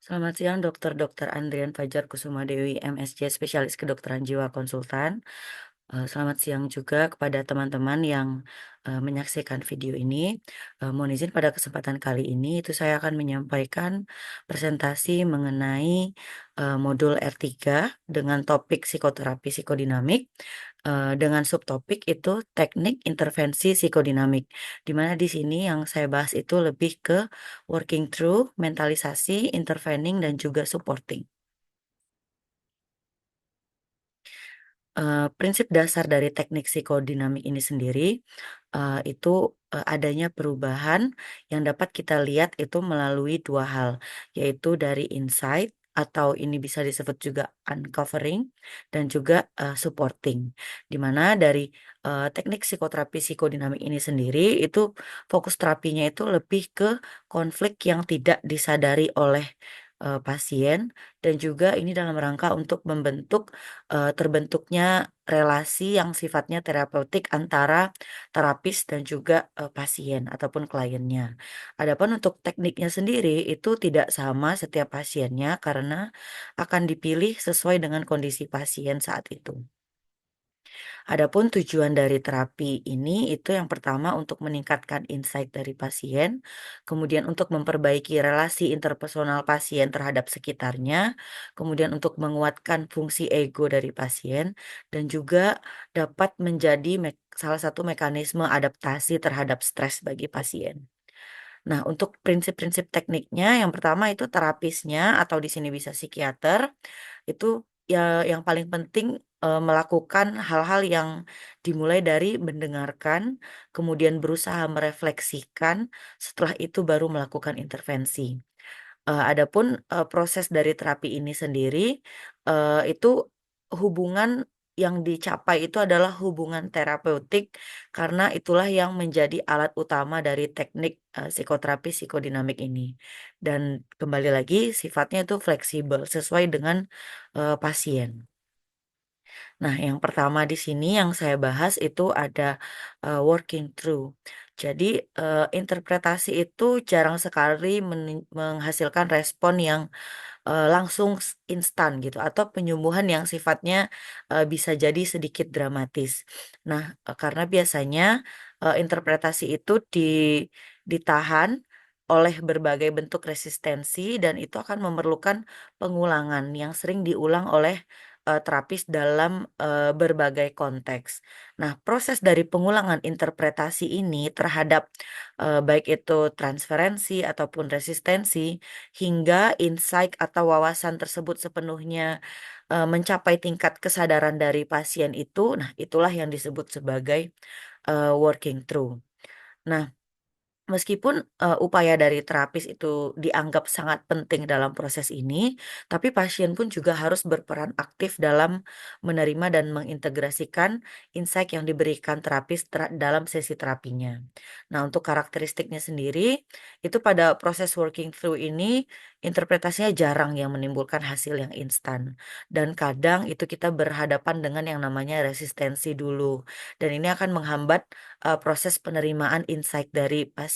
Selamat siang, Dokter Andrian Fajar Kusuma Dewi, MSc Spesialis Kedokteran Jiwa Konsultan. Selamat siang juga kepada teman-teman yang menyaksikan video ini. Mohon izin pada kesempatan kali ini itu saya akan menyampaikan presentasi mengenai modul R3 dengan topik psikoterapi psikodinamik dengan subtopik itu teknik intervensi psikodinamik. Di mana di sini yang saya bahas itu lebih ke working through, mentalisasi, intervening, dan juga supporting. Prinsip dasar dari teknik psikodinamik ini sendiri, itu, adanya perubahan yang dapat kita lihat itu melalui 2 hal, yaitu dari insight atau ini bisa disebut juga uncovering dan juga, supporting. Di mana dari, teknik psikoterapi psikodinamik ini sendiri itu fokus terapinya itu lebih ke konflik yang tidak disadari oleh, pasien dan juga ini dalam rangka untuk terbentuknya relasi yang sifatnya terapeutik antara terapis dan juga, pasien ataupun kliennya. Adapun untuk tekniknya sendiri itu tidak sama setiap pasiennya karena akan dipilih sesuai dengan kondisi pasien saat itu. Adapun tujuan dari terapi ini itu yang pertama untuk meningkatkan insight dari pasien, kemudian untuk memperbaiki relasi interpersonal pasien terhadap sekitarnya, kemudian untuk menguatkan fungsi ego dari pasien, dan juga dapat menjadi salah satu mekanisme adaptasi terhadap stres bagi pasien. Nah, untuk prinsip-prinsip tekniknya, yang pertama itu terapisnya atau di sini bisa psikiater, itu ya yang paling penting, melakukan hal-hal yang dimulai dari mendengarkan, kemudian berusaha merefleksikan, setelah itu baru melakukan intervensi. Adapun, proses dari terapi ini sendiri, itu hubungan yang dicapai itu adalah hubungan terapeutik karena itulah yang menjadi alat utama dari teknik, psikoterapi psikodinamik ini. Dan kembali lagi sifatnya itu fleksibel sesuai dengan, pasien. Nah, yang pertama di sini yang saya bahas itu ada, working through. Jadi, interpretasi itu jarang sekali menghasilkan respon yang langsung instan gitu atau penyembuhan yang sifatnya, bisa jadi sedikit dramatis. Nah, karena biasanya, interpretasi itu ditahan oleh berbagai bentuk resistensi dan itu akan memerlukan pengulangan yang sering diulang oleh, terapis dalam, berbagai konteks. Nah, proses dari pengulangan interpretasi ini terhadap, baik itu transferensi ataupun resistensi hingga insight atau wawasan tersebut sepenuhnya, mencapai tingkat kesadaran dari pasien itu, nah itulah yang disebut sebagai, working through. Nah, meskipun, upaya dari terapis itu dianggap sangat penting dalam proses ini, tapi pasien pun juga harus berperan aktif dalam menerima dan mengintegrasikan insight yang diberikan terapis dalam sesi terapinya. Nah, untuk karakteristiknya sendiri, itu pada proses working through ini, interpretasinya jarang yang menimbulkan hasil yang instan. Dan kadang itu kita berhadapan dengan yang namanya resistensi dulu, dan ini akan menghambat proses penerimaan insight dari pasien.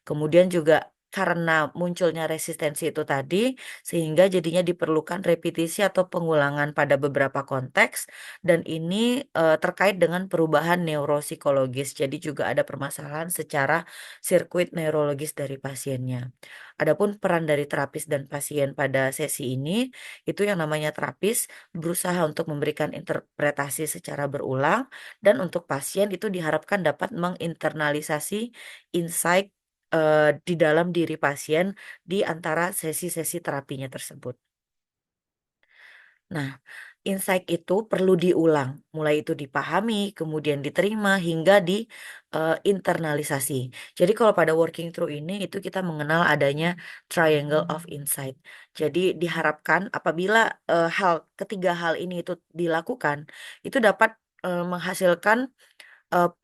Kemudian juga karena munculnya resistensi itu tadi, sehingga jadinya diperlukan repetisi atau pengulangan pada beberapa konteks dan ini, terkait dengan perubahan neuropsikologis. Jadi juga ada permasalahan secara sirkuit neurologis dari pasiennya. Adapun peran dari terapis dan pasien pada sesi ini, itu yang namanya terapis berusaha untuk memberikan interpretasi secara berulang dan untuk pasien itu diharapkan dapat menginternalisasi insight, di dalam diri pasien di antara sesi-sesi terapinya tersebut. Nah, insight itu perlu diulang, mulai itu dipahami, kemudian diterima, hingga internalisasi. Jadi kalau pada working through ini, itu kita mengenal adanya triangle of insight. Jadi diharapkan apabila, ketiga hal ini itu dilakukan, itu dapat, menghasilkan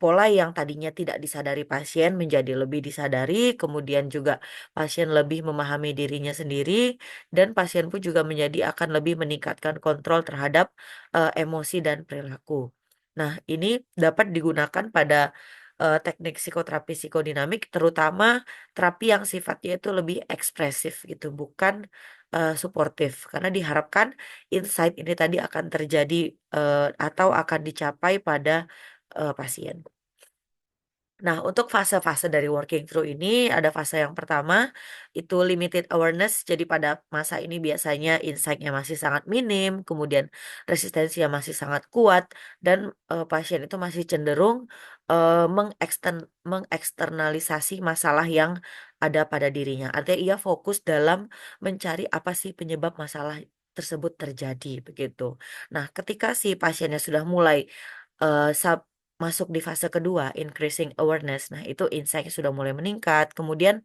pola yang tadinya tidak disadari pasien menjadi lebih disadari, kemudian juga pasien lebih memahami dirinya sendiri, dan pasien pun juga menjadi akan lebih meningkatkan kontrol terhadap, emosi dan perilaku. Nah, ini dapat digunakan pada, teknik psikoterapi psikodinamik, terutama terapi yang sifatnya itu lebih ekspresif gitu, bukan, suportif. Karena diharapkan insight ini tadi akan terjadi, atau akan dicapai pada, pasien. Nah, untuk fase-fase dari working through ini, ada fase yang pertama, itu limited awareness. Jadi pada masa ini biasanya insight-nya masih sangat minim, kemudian resistensinya masih sangat kuat, dan pasien itu masih cenderung mengeksternalisasi masalah yang ada pada dirinya. Artinya ia fokus dalam mencari apa sih penyebab masalah tersebut terjadi, begitu. Nah, ketika si pasiennya sudah mulai eh, masuk di fase kedua, increasing awareness. Nah, itu insight-nya sudah mulai meningkat, kemudian,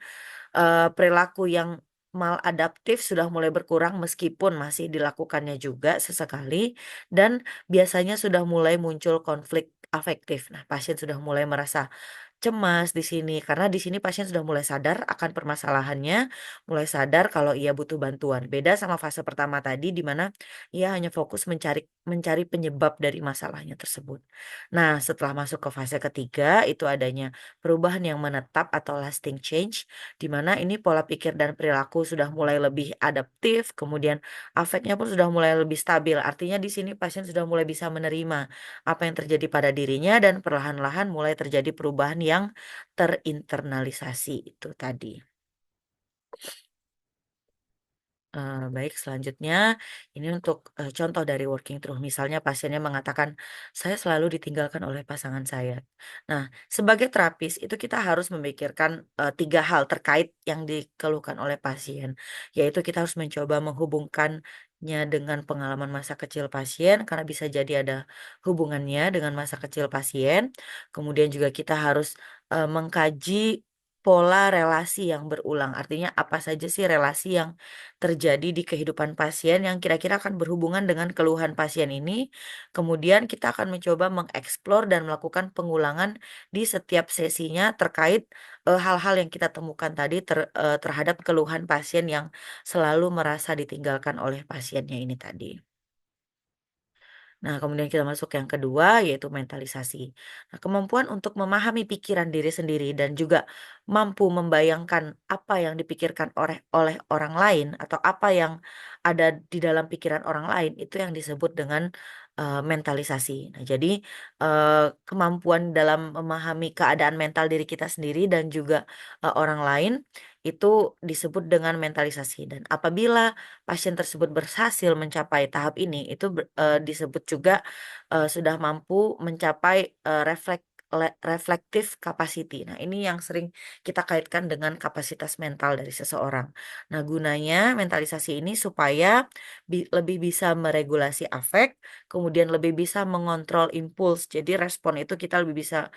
perilaku yang maladaptif sudah mulai berkurang meskipun masih dilakukannya juga sesekali, dan biasanya sudah mulai muncul konflik afektif. Nah, pasien sudah mulai merasa cemas di sini, karena di sini pasien sudah mulai sadar akan permasalahannya, mulai sadar kalau ia butuh bantuan. Beda sama fase pertama tadi di mana ia hanya fokus mencari mencari penyebab dari masalahnya tersebut. Nah, setelah masuk ke fase ketiga, itu adanya perubahan yang menetap atau lasting change, di mana ini pola pikir dan perilaku sudah mulai lebih adaptif, kemudian afeknya pun sudah mulai lebih stabil. Artinya di sini pasien sudah mulai bisa menerima apa yang terjadi pada dirinya dan perlahan-lahan mulai terjadi perubahan yang terinternalisasi itu tadi. Baik, selanjutnya ini untuk, contoh dari working through. Misalnya pasiennya mengatakan, "Saya selalu ditinggalkan oleh pasangan saya." Nah, sebagai terapis itu kita harus memikirkan, 3 hal terkait yang dikeluhkan oleh pasien, yaitu kita harus mencoba menghubungkannya dengan pengalaman masa kecil pasien, karena bisa jadi ada hubungannya dengan masa kecil pasien. Kemudian juga kita harus, mengkaji pola relasi yang berulang, artinya apa saja sih relasi yang terjadi di kehidupan pasien yang kira-kira akan berhubungan dengan keluhan pasien ini. Kemudian kita akan mencoba mengeksplor dan melakukan pengulangan di setiap sesinya terkait, hal-hal yang kita temukan tadi terhadap keluhan pasien yang selalu merasa ditinggalkan oleh pasiennya ini tadi. Nah, kemudian kita masuk yang kedua, yaitu mentalisasi. Nah, kemampuan untuk memahami pikiran diri sendiri dan juga mampu membayangkan apa yang dipikirkan oleh orang lain atau apa yang ada di dalam pikiran orang lain, itu yang disebut dengan mentalisasi. Nah, jadi kemampuan dalam memahami keadaan mental diri kita sendiri dan juga orang lain itu disebut dengan mentalisasi. Dan apabila pasien tersebut berhasil mencapai tahap ini, itu disebut juga, sudah mampu mencapai, reflective capacity. Nah, ini yang sering kita kaitkan dengan kapasitas mental dari seseorang. Nah, gunanya mentalisasi ini supaya lebih bisa meregulasi afek, kemudian lebih bisa mengontrol impuls. Jadi respon itu kita lebih bisa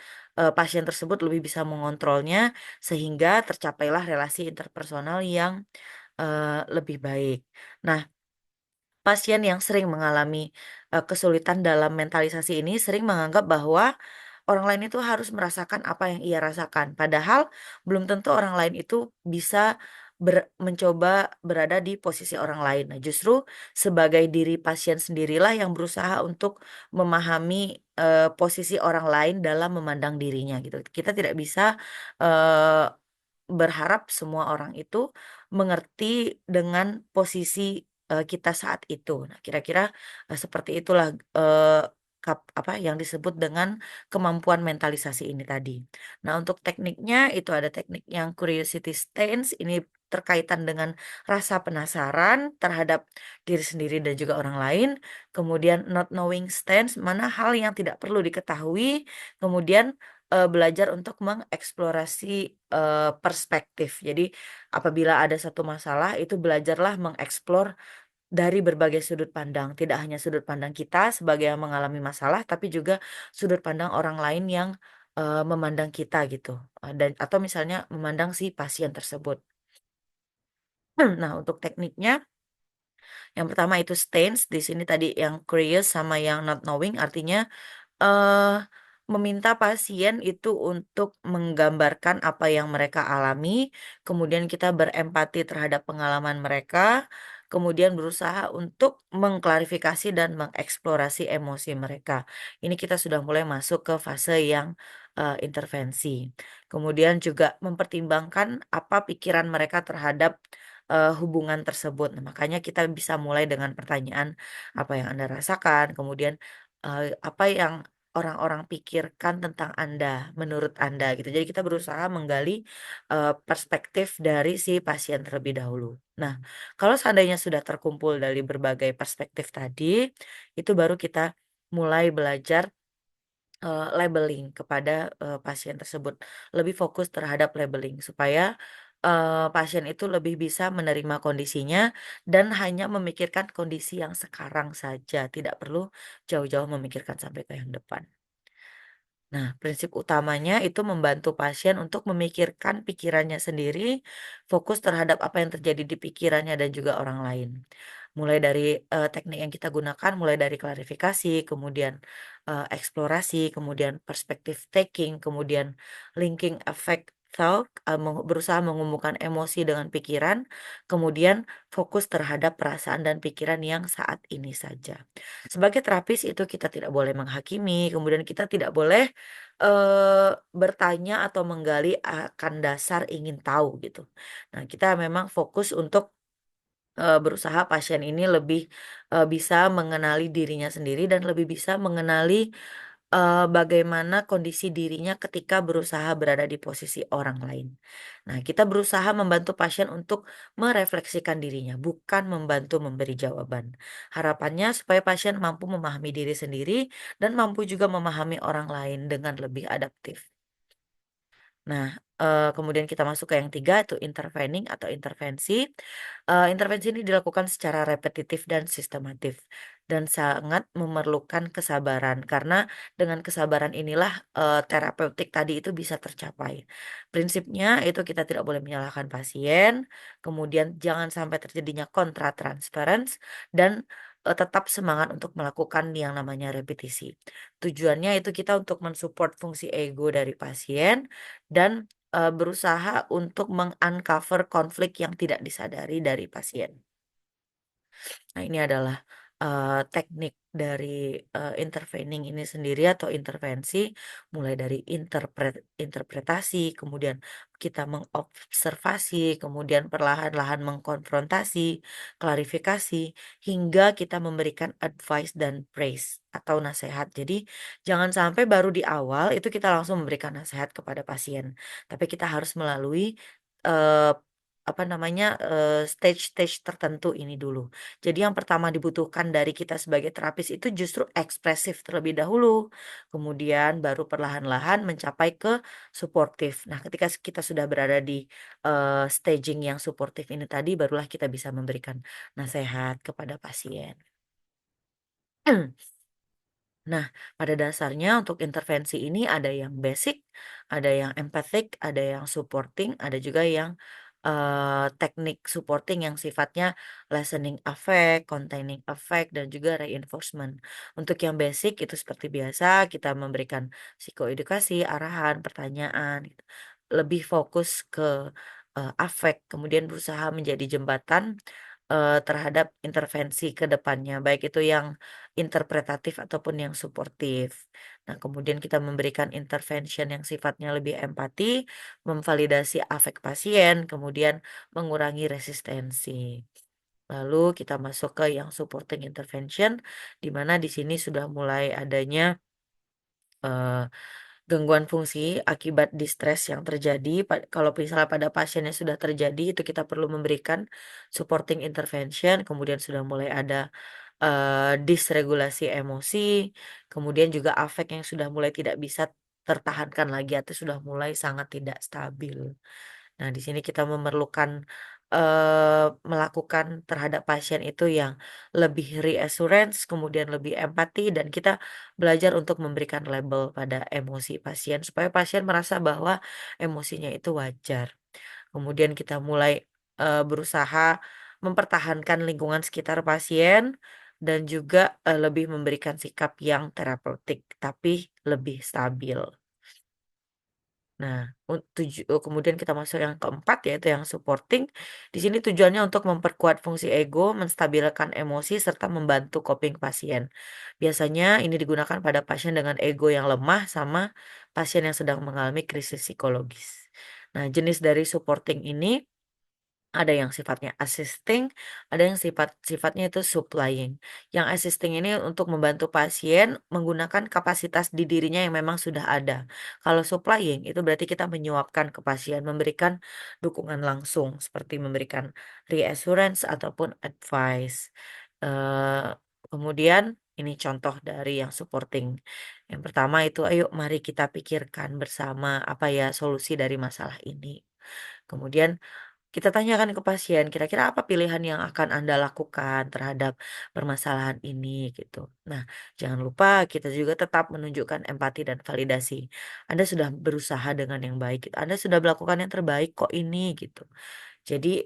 pasien tersebut lebih bisa mengontrolnya, sehingga tercapailah relasi interpersonal yang lebih baik. Nah, pasien yang sering mengalami, kesulitan dalam mentalisasi ini sering menganggap bahwa orang lain itu harus merasakan apa yang ia rasakan. Padahal belum tentu orang lain itu bisa mencoba berada di posisi orang lain. Nah, justru sebagai diri pasien sendirilah yang berusaha untuk memahami, posisi orang lain dalam memandang dirinya gitu. Kita tidak bisa, eee berharap semua orang itu mengerti dengan posisi, kita saat itu. Nah, kira-kira, seperti itulah, apa, yang disebut dengan kemampuan mentalisasi ini tadi. Nah, untuk tekniknya itu ada teknik yang curiosity stance, ini terkaitan dengan rasa penasaran terhadap diri sendiri dan juga orang lain. Kemudian not knowing stance, mana hal yang tidak perlu diketahui. Kemudian belajar untuk mengeksplorasi, perspektif. Jadi apabila ada satu masalah itu belajarlah mengeksplor dari berbagai sudut pandang, tidak hanya sudut pandang kita sebagai yang mengalami masalah, tapi juga sudut pandang orang lain yang, memandang kita gitu, dan atau misalnya memandang si pasien tersebut. Nah, untuk tekniknya yang pertama itu stance, di sini tadi yang curious sama yang not knowing artinya Eee, meminta pasien itu untuk menggambarkan apa yang mereka alami, kemudian kita berempati terhadap pengalaman mereka, kemudian berusaha untuk mengklarifikasi dan mengeksplorasi emosi mereka. Ini kita sudah mulai masuk ke fase yang, intervensi. Kemudian juga mempertimbangkan apa pikiran mereka terhadap, hubungan tersebut. Nah, makanya kita bisa mulai dengan pertanyaan, "Apa yang Anda rasakan?" Kemudian, "Apa yang orang-orang pikirkan tentang Anda, menurut Anda?" Gitu. Jadi kita berusaha menggali, perspektif dari si pasien terlebih dahulu. Nah, kalau seandainya sudah terkumpul dari berbagai perspektif tadi, itu baru kita mulai belajar labeling kepada, pasien tersebut. Lebih fokus terhadap labeling supaya, pasien itu lebih bisa menerima kondisinya dan hanya memikirkan kondisi yang sekarang saja, tidak perlu jauh-jauh memikirkan sampai ke yang depan. Nah, prinsip utamanya itu membantu pasien untuk memikirkan pikirannya sendiri, fokus terhadap apa yang terjadi di pikirannya dan juga orang lain. Mulai dari teknik yang kita gunakan, mulai dari klarifikasi, kemudian eksplorasi, kemudian perspektif taking, kemudian linking effect thought, berusaha menghubungkan emosi dengan pikiran, kemudian fokus terhadap perasaan dan pikiran yang saat ini saja. Sebagai terapis itu kita tidak boleh menghakimi, kemudian kita tidak boleh bertanya atau menggali akan dasar ingin tahu gitu. Nah, kita memang fokus untuk, berusaha pasien ini lebih, bisa mengenali dirinya sendiri dan lebih bisa mengenali, bagaimana kondisi dirinya ketika berusaha berada di posisi orang lain. Nah, kita berusaha membantu pasien untuk merefleksikan dirinya, bukan membantu memberi jawaban. Harapannya supaya pasien mampu memahami diri sendiri dan mampu juga memahami orang lain dengan lebih adaptif. Nah, kemudian kita masuk ke yang 3 itu intervening atau intervensi. Intervensi ini dilakukan secara repetitif dan sistematif, dan sangat memerlukan kesabaran, karena dengan kesabaran inilah, terapeutik tadi itu bisa tercapai. Prinsipnya itu kita tidak boleh menyalahkan pasien, kemudian jangan sampai terjadinya kontra transference, dan, tetap semangat untuk melakukan yang namanya repetisi. Tujuannya itu kita untuk mensupport fungsi ego dari pasien dan, berusaha untuk meng-uncover konflik yang tidak disadari dari pasien. Nah, ini adalah, teknik dari, intervening ini sendiri atau intervensi, mulai dari interpretasi, kemudian kita mengobservasi, kemudian perlahan-lahan mengkonfrontasi, klarifikasi, hingga kita memberikan advice dan praise atau nasihat. Jadi, jangan sampai baru di awal itu kita langsung memberikan nasihat kepada pasien, tapi kita harus melalui, eee, apa namanya, stage-stage tertentu ini dulu. Jadi yang pertama dibutuhkan dari kita sebagai terapis itu justru ekspresif terlebih dahulu, kemudian baru perlahan-lahan mencapai ke suportif. Nah, ketika kita sudah berada di, staging yang suportif ini tadi, barulah kita bisa memberikan nasihat kepada pasien. Nah, pada dasarnya untuk intervensi ini ada yang basic, ada yang empathic, ada yang supporting, ada juga yang teknik supporting yang sifatnya lessening effect, containing effect, dan juga reinforcement. Untuk yang basic itu seperti biasa kita memberikan psikoedukasi, arahan, pertanyaan, gitu. Lebih fokus ke affect, kemudian berusaha menjadi jembatan terhadap intervensi ke depannya, baik itu yang interpretatif ataupun yang suportif. Nah, kemudian kita memberikan intervention yang sifatnya lebih empati, memvalidasi afek pasien, kemudian mengurangi resistensi. Lalu kita masuk ke yang supporting intervention, di mana di sini sudah mulai adanya gangguan fungsi akibat distres yang terjadi, kalau misalnya pada pasien yang sudah terjadi, itu kita perlu memberikan supporting intervention, kemudian sudah mulai ada, disregulasi emosi, kemudian juga afek yang sudah mulai tidak bisa tertahankan lagi atau sudah mulai sangat tidak stabil. Nah, di sini kita memerlukan, melakukan terhadap pasien itu yang lebih reassurance, kemudian lebih empati, dan kita belajar untuk memberikan label pada emosi pasien, supaya pasien merasa bahwa emosinya itu wajar. Kemudian kita mulai, berusaha mempertahankan lingkungan sekitar pasien, dan juga, lebih memberikan sikap yang terapeutik, tapi lebih stabil. Nah, kemudian kita masuk yang keempat yaitu yang supporting. Di sini tujuannya untuk memperkuat fungsi ego, menstabilkan emosi, serta membantu coping pasien. Biasanya ini digunakan pada pasien dengan ego yang lemah sama pasien yang sedang mengalami krisis psikologis. Nah, jenis dari supporting ini ada yang sifatnya assisting, ada yang sifatnya itu supplying. Yang assisting ini untuk membantu pasien menggunakan kapasitas di dirinya yang memang sudah ada. Kalau supplying itu berarti kita menyuapkan ke pasien, memberikan dukungan langsung seperti memberikan reassurance ataupun advice. Eh, Kemudian ini contoh dari yang supporting. Yang pertama itu, ayo mari kita pikirkan bersama apa ya solusi dari masalah ini. Kemudian kita tanyakan ke pasien, kira-kira apa pilihan yang akan Anda lakukan terhadap permasalahan ini gitu. Nah, jangan lupa kita juga tetap menunjukkan empati dan validasi. Anda sudah berusaha dengan yang baik, gitu. Anda sudah melakukan yang terbaik kok ini gitu. Jadi,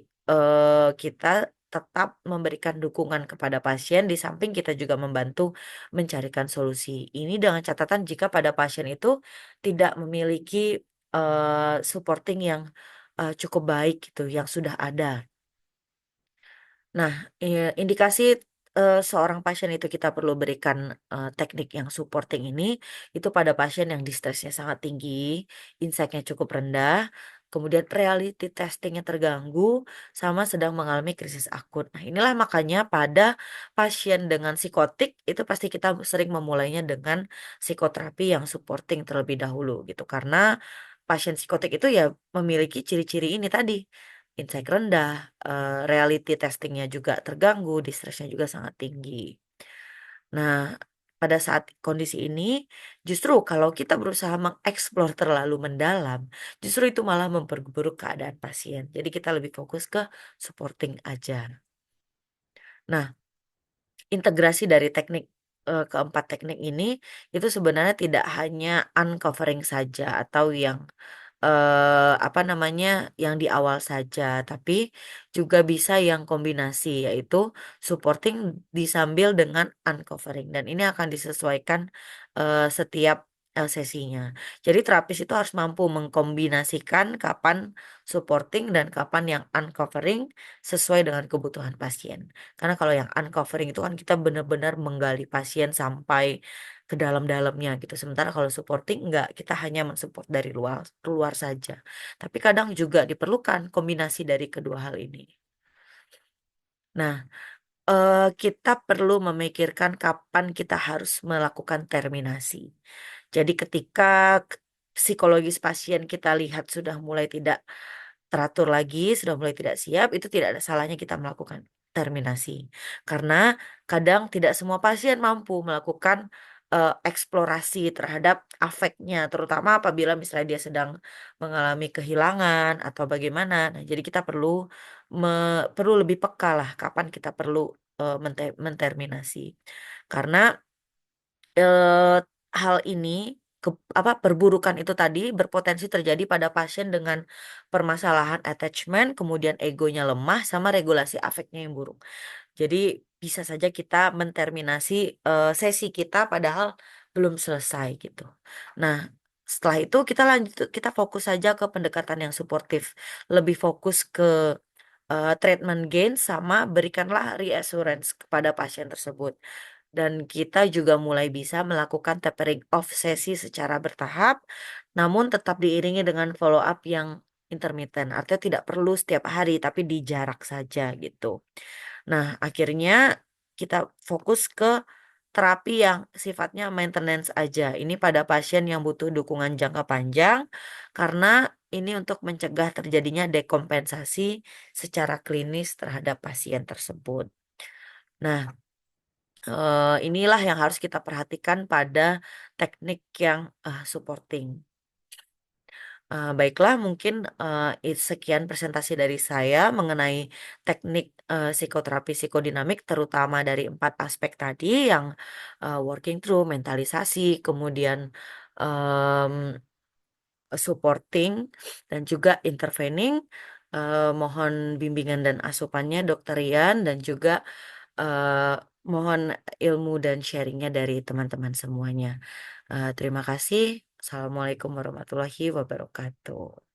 kita tetap memberikan dukungan kepada pasien di samping kita juga membantu mencarikan solusi. Ini dengan catatan jika pada pasien itu tidak memiliki, supporting yang, cukup baik gitu, yang sudah ada. Nah, indikasi, seorang pasien itu kita perlu berikan, teknik yang supporting ini, itu pada pasien yang distressnya sangat tinggi, insight-nya cukup rendah, kemudian reality testing-nya terganggu, sama sedang mengalami krisis akut. Nah, inilah makanya pada pasien dengan psikotik, itu pasti kita sering memulainya dengan psikoterapi yang supporting terlebih dahulu gitu. Karena pasien psikotik itu ya memiliki ciri-ciri ini tadi, insight rendah, reality testing-nya juga terganggu, distress-nya juga sangat tinggi. Nah, pada saat kondisi ini, justru kalau kita berusaha mengeksplor terlalu mendalam, justru itu malah memperburuk keadaan pasien. Jadi kita lebih fokus ke supporting aja. Nah, integrasi dari teknik, keempat teknik ini, itu sebenarnya tidak hanya uncovering saja atau yang apa namanya, yang di awal saja, tapi juga bisa yang kombinasi, yaitu supporting disambil dengan uncovering dan ini akan disesuaikan, setiap, sesinya. Jadi terapis itu harus mampu mengkombinasikan kapan supporting dan kapan yang uncovering sesuai dengan kebutuhan pasien. Karena kalau yang uncovering itu kan kita benar-benar menggali pasien sampai ke dalam-dalamnya gitu. Sementara kalau supporting enggak, kita hanya mensupport dari luar luar saja. Tapi kadang juga diperlukan kombinasi dari kedua hal ini. Nah, kita perlu memikirkan kapan kita harus melakukan terminasi. Jadi ketika psikologis pasien kita lihat sudah mulai tidak teratur lagi, sudah mulai tidak siap, itu tidak ada salahnya kita melakukan terminasi. Karena kadang tidak semua pasien mampu melakukan, eksplorasi terhadap afeknya, terutama apabila misalnya dia sedang mengalami kehilangan atau bagaimana. Nah, jadi kita perlu lebih peka lah kapan kita perlu, menterminasi. Karena hal ini, perburukan itu tadi berpotensi terjadi pada pasien dengan permasalahan attachment, kemudian egonya lemah, sama regulasi afeknya yang buruk. Jadi bisa saja kita menterminasi, sesi kita padahal belum selesai gitu. Nah, setelah itu kita fokus saja ke pendekatan yang suportif, lebih fokus ke, treatment gain sama berikanlah reassurance kepada pasien tersebut. Dan kita juga mulai bisa melakukan tapering off sesi secara bertahap, namun tetap diiringi dengan follow up yang intermittent, artinya tidak perlu setiap hari, tapi di jarak saja gitu. Nah, akhirnya kita fokus ke terapi yang sifatnya maintenance aja. Ini pada pasien yang butuh dukungan jangka panjang, karena ini untuk mencegah terjadinya dekompensasi secara klinis terhadap pasien tersebut. Nah, inilah yang harus kita perhatikan pada teknik yang, supporting. Baiklah mungkin, sekian presentasi dari saya mengenai teknik, psikoterapi psikodinamik terutama dari 4 aspek tadi yang, working through, mentalisasi, kemudian, mmm, supporting, dan juga intervening. Mohon bimbingan dan asupannya Dokter Rian dan juga mohon ilmu dan sharingnya dari teman-teman semuanya. Terima kasih. Assalamualaikum warahmatullahi wabarakatuh.